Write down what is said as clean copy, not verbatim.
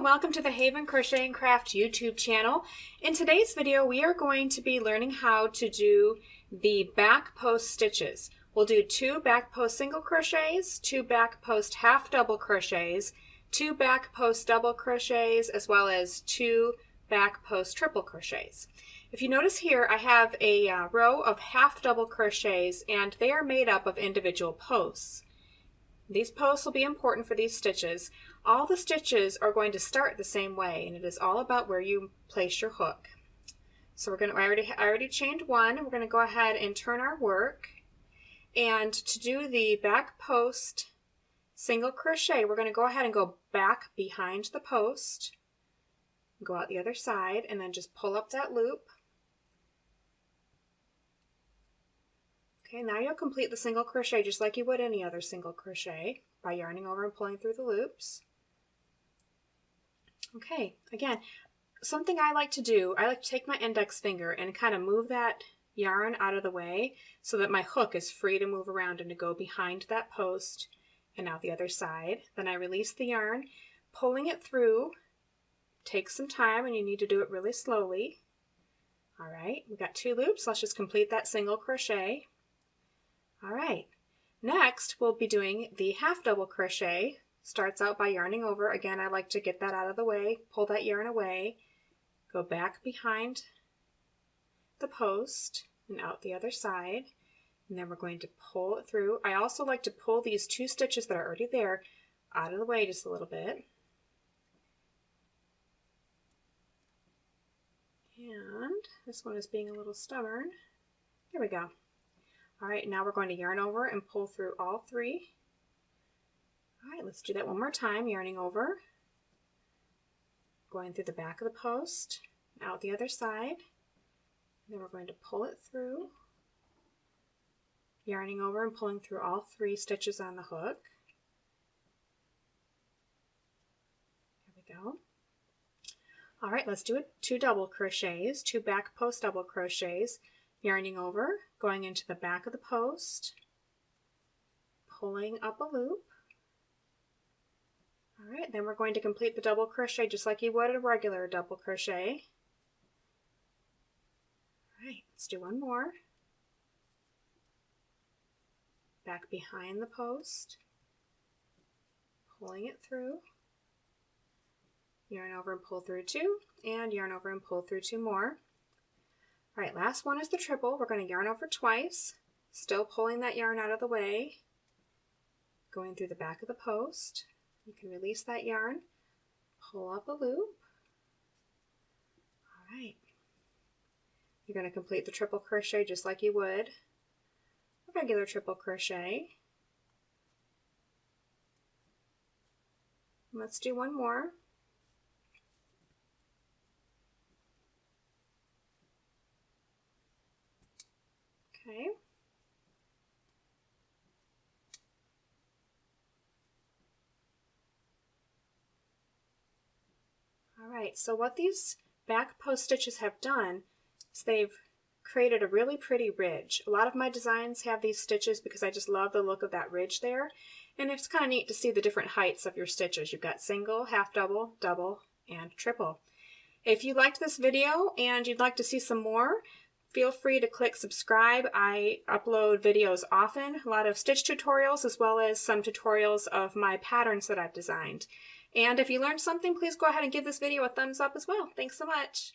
welcome to the Haven Crochet and Craft YouTube channel. In today's video we are going to be learning how to do the back post stitches. We'll do 2 back post single crochets, 2 back post half double crochets, 2 back post double crochets, as well as 2 back post triple crochets. If you notice here, I have a row of half double crochets and they are made up of individual posts. These posts will be important for these stitches. All the stitches are going to start the same way, and it is all about where you place your hook. So we're going to, I already chained one. We're going to go ahead and turn our work. And to do the back post single crochet, we're going to go ahead and go back behind the post, go out the other side, and then just pull up that loop. Okay, now you'll complete the single crochet just like you would any other single crochet by yarning over and pulling through the loops. Okay, again, something I like to do, I like to take my index finger and kind of move that yarn out of the way so that my hook is free to move around and to go behind that post and out the other side. Then I release the yarn. Pulling it through takes some time and you need to do it really slowly. All right, we've got 2 loops. Let's just complete that single crochet. All right, next we'll be doing the half double crochet. Starts out by yarning over. Again, I like to get that out of the way, pull that yarn away, go back behind the post and out the other side, and then we're going to pull it through. I also like to pull these 2 stitches that are already there out of the way just a little bit. And this one is being a little stubborn. Here we go. All right, now we're going to yarn over and pull through all 3. All right, let's do that one more time, yarning over, going through the back of the post, out the other side. Then we're going to pull it through, yarning over and pulling through all 3 stitches on the hook. There we go. All right, let's do 2 double crochets, 2 back post double crochets, yarning over, going into the back of the post, pulling up a loop. All right, then we're going to complete the double crochet just like you would a regular double crochet. All right, let's do one more. Back behind the post, pulling it through, yarn over and pull through 2, and yarn over and pull through 2 more. All right, last one is the triple. We're going to yarn over twice, still pulling that yarn out of the way, going through the back of the post. You can release that yarn, pull up a loop. All right. You're going to complete the triple crochet just like you would a regular triple crochet. Let's do one more. Okay. Alright, so what these back post stitches have done is they've created a really pretty ridge. A lot of my designs have these stitches because I just love the look of that ridge there. And it's kind of neat to see the different heights of your stitches. You've got single, half double, double, and triple. If you liked this video and you'd like to see some more, feel free to click subscribe. I upload videos often, a lot of stitch tutorials as well as some tutorials of my patterns that I've designed. And if you learned something, please go ahead and give this video a thumbs up as well. Thanks so much.